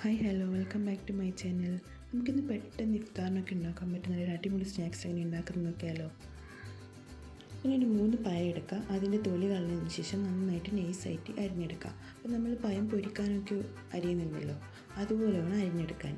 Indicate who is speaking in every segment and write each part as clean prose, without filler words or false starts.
Speaker 1: Hi hello welcome back to my channel. നമുക്കിന്ന് പെട്ടെന്ന് ഇഫ്താറിനൊക്കെ ഉണ്ടാക്കാൻ പറ്റുന്ന ഒരു അടിപൊളി സ്നാക്സ് എങ്ങനെ ഉണ്ടാക്കുന്നത് നോക്കിയാലോ. ഇനി ഒരു 3 പഴം എടുക്കുക. അതിൻ്റെ തൊലി കളഞ്ഞതിന് ശേഷം നന്നായിട്ട് നൈസായിട്ട് അരിഞ്ഞെടുക്കുക. അപ്പോൾ നമ്മൾ പഴം പൊരിക്കാനൊക്കെ അരിയുന്നുണ്ടല്ലോ, അതുപോലെ വേണം അരിഞ്ഞെടുക്കാൻ.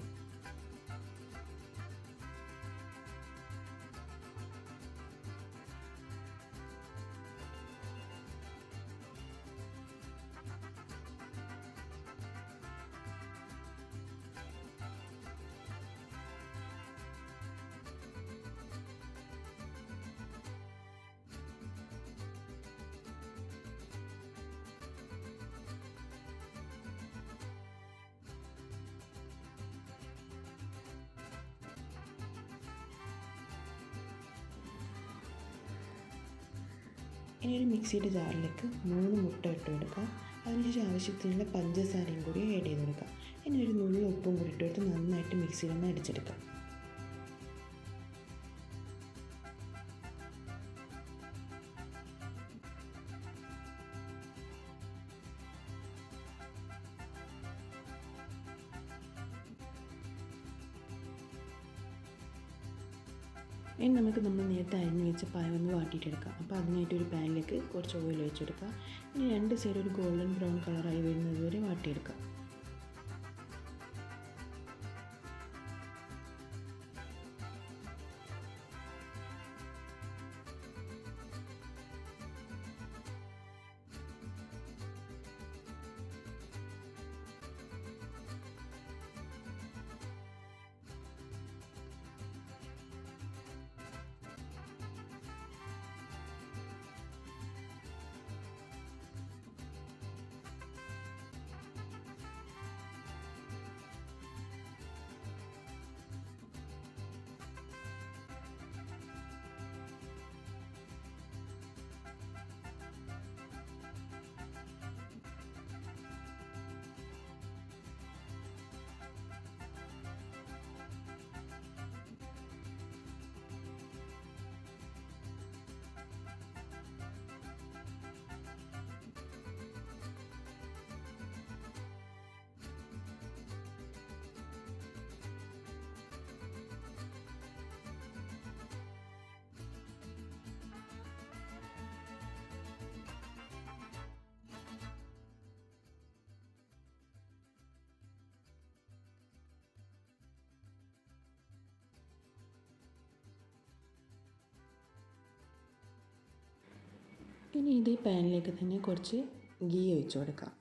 Speaker 1: ഇനി ഒരു മിക്സിയുടെ ജാറിലേക്ക് 3 മുട്ട ഇട്ട് കൊടുക്കുക. അതിനുശേഷം ആവശ്യത്തിനുള്ള പഞ്ചസാരയും കൂടി ആഡ് ചെയ്ത് കൊടുക്കുക. ഇനി ഒരു നുള്ളി ഉപ്പും കൂടി ഇട്ട് കൊടുത്ത് നന്നായിട്ട് മിക്സിയിലൊന്ന് അടിച്ചെടുക്കുക. ഇനി നമുക്ക് നമ്മൾ നേരത്തെ അരിഞ്ഞ് വെച്ച പഴം ഒന്ന് വാട്ടിയിട്ടെടുക്കാം. അപ്പോൾ അതിനായിട്ട് ഒരു പാനിലേക്ക് കുറച്ച് ഓയിൽ ഒഴിച്ചെടുക്കുക. ഇനി 2 സൈഡ് ഒരു ഗോൾഡൻ ബ്രൗൺ കളറായി വരുന്നത് വരെ വാട്ടിയെടുക്കുക. ഇനി ഇതേ പാനിലേക്ക് തന്നെ കുറച്ച് ഗീ ഒഴിച്ച് കൊടുക്കാം.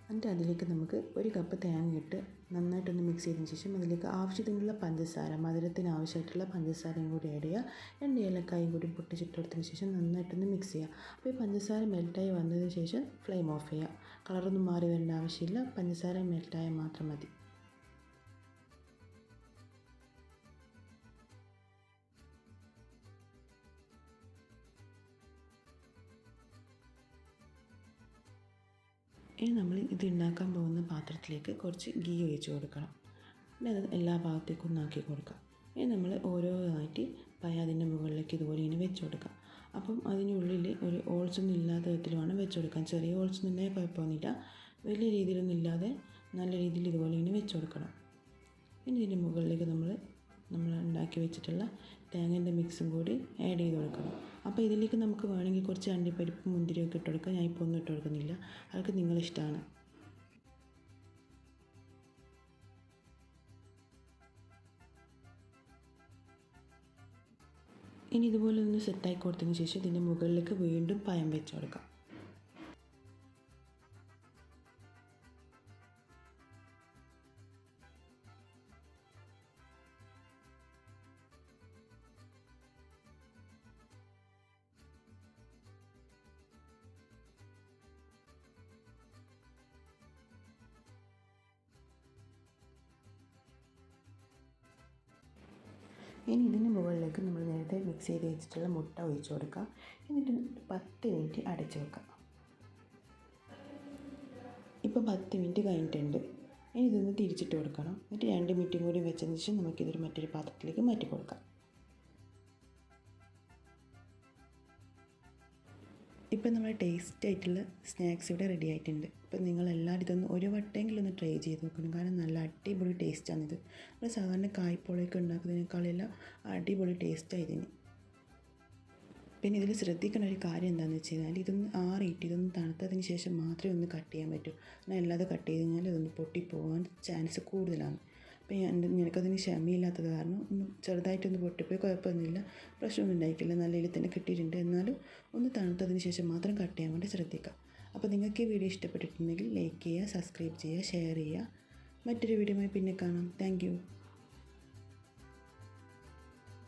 Speaker 1: എന്നിട്ട് അതിലേക്ക് നമുക്ക് 1 കപ്പ് തേങ്ങ ഇട്ട് നന്നായിട്ടൊന്ന് മിക്സ് ചെയ്തതിന് ശേഷം അതിലേക്ക് ആവശ്യത്തിനുള്ള പഞ്ചസാര, മധുരത്തിന് ആവശ്യമായിട്ടുള്ള പഞ്ചസാരയും കൂടി ആഡ് ചെയ്യുക. 2 ഏലക്കായും കൂടി പൊട്ടിച്ചിട്ട് കൊടുത്തതിന് ശേഷം നന്നായിട്ടൊന്ന് മിക്സ് ചെയ്യുക. അപ്പോൾ ഈ പഞ്ചസാര മെൽറ്റായി വന്നതിന് ശേഷം ഫ്ലെയിം ഓഫ് ചെയ്യുക. കളറൊന്നും മാറി വരേണ്ട ആവശ്യമില്ല, പഞ്ചസാര മെൽറ്റായാൽ മാത്രം മതി. ഇനി നമ്മൾ ഇത് ഉണ്ടാക്കാൻ പോകുന്ന പാത്രത്തിലേക്ക് കുറച്ച് ഗീ ഒഴിച്ച് കൊടുക്കണം. പിന്നെ അത് എല്ലാ ഭാഗത്തേക്കും ഒന്നാക്കി കൊടുക്കാം. ഇനി നമ്മൾ ഓരോന്നായിട്ട് പഴം അതിൻ്റെ മുകളിലേക്ക് ഇതുപോലെ ഇങ്ങനെ വെച്ച് കൊടുക്കാം. അപ്പം അതിനുള്ളിൽ ഒരു ഹോൾസൊന്നും ഇല്ലാത്ത വിധത്തിൽ വേണം വെച്ച് കൊടുക്കാൻ. ചെറിയ ഹോൾസൊന്നും ഇല്ലെങ്കിൽ കുഴപ്പമൊന്നുമില്ല, വലിയ രീതിയിലൊന്നും ഇല്ലാതെ നല്ല രീതിയിൽ ഇതുപോലെ ഇങ്ങനെ വെച്ച് കൊടുക്കണം. ഇനി ഇതിൻ്റെ മുകളിലേക്ക് നമ്മൾ ഉണ്ടാക്കി വെച്ചിട്ടുള്ള തേങ്ങേൻ്റെ മിക്സും കൂടി ആഡ് ചെയ്ത് കൊടുക്കണം. അപ്പോൾ ഇതിലേക്ക് നമുക്ക് വേണമെങ്കിൽ കുറച്ച് അണ്ടിപ്പരിപ്പ് മുന്തിരിയൊക്കെ ഇട്ട് കൊടുക്കാം. ഞാൻ ഇപ്പോൾ ഒന്നും ഇട്ട് കൊടുക്കുന്നില്ല, അതൊക്കെ നിങ്ങളിഷ്ടമാണ്. ഇനി ഇതുപോലെ ഒന്ന് സെറ്റാക്കി കൊടുത്തതിന് ശേഷം ഇതിൻ്റെ മുകളിലേക്ക് വീണ്ടും പഴം വെച്ച് കൊടുക്കാം. ഇനി ഇതിന് മുകളിലേക്ക് നമ്മൾ നേരത്തെ മിക്സ് ചെയ്ത് വെച്ചിട്ടുള്ള മുട്ട ഒഴിച്ച് കൊടുക്കാം. എന്നിട്ട് 10 മിനിറ്റ് അടച്ച് വെക്കാം. ഇപ്പോൾ 10 മിനിറ്റ് കഴിഞ്ഞിട്ടുണ്ട്. ഇനി ഇതൊന്ന് തിരിച്ചിട്ട് കൊടുക്കണം. എന്നിട്ട് 2 മിനിറ്റും കൂടി വെച്ചതിന് ശേഷം നമുക്കിതൊരു മറ്റൊരു പാത്രത്തിലേക്ക് മാറ്റി കൊടുക്കാം. ഇപ്പം നമ്മൾ ടേസ്റ്റ് ആയിട്ടുള്ള സ്നാക്സ് ഇവിടെ റെഡി ആയിട്ടുണ്ട്. ഇപ്പം നിങ്ങളെല്ലാവരും ഇതൊന്ന് ഒരു വട്ടമെങ്കിലും ഒന്ന് ട്രൈ ചെയ്ത് നോക്കണം. കാരണം നല്ല അടിപൊളി ടേസ്റ്റാണിത്. നമ്മൾ സാധാരണ കായ്പോളയൊക്കെ ഉണ്ടാക്കുന്നതിനേക്കാളെല്ലാം അടിപൊളി ടേസ്റ്റാണ് ഇതിന്. പിന്നെ ഇതിൽ ശ്രദ്ധിക്കേണ്ട ഒരു കാര്യം എന്താണെന്ന് വെച്ച് കഴിഞ്ഞാൽ ഇതൊന്ന് ആറിയിട്ട് ഇതൊന്ന് തണുത്തതിന് ശേഷം മാത്രമേ ഒന്ന് കട്ട് ചെയ്യാൻ പറ്റൂ. എന്നാൽ അല്ലാതെ കട്ട് ചെയ്ത് കഴിഞ്ഞാൽ ഇതൊന്ന് പൊട്ടിപ്പോകാൻ ചാൻസ് കൂടുതലാണ്. അപ്പോൾ നിനക്കതിന് ക്ഷമയില്ലാത്തത് കാരണം ഒന്ന് ചെറുതായിട്ടൊന്ന് പൊട്ടിപ്പോയി കുഴപ്പമൊന്നുമില്ല, പ്രശ്നമൊന്നും ഉണ്ടായിട്ടില്ല, നല്ല രീതിയിൽ തന്നെ കിട്ടിയിട്ടുണ്ട്. എന്നാലും ഒന്ന് തണുത്തതിന് ശേഷം മാത്രം കട്ട് ചെയ്യാൻ വേണ്ടി ശ്രദ്ധിക്കുക. അപ്പോൾ നിങ്ങൾക്ക് ഈ വീഡിയോ ഇഷ്ടപ്പെട്ടിട്ടുണ്ടെങ്കിൽ ലൈക്ക് ചെയ്യുക, സബ്സ്ക്രൈബ് ചെയ്യുക, ഷെയർ ചെയ്യുക. മറ്റൊരു വീഡിയോയുമായി പിന്നെ കാണാം. താങ്ക്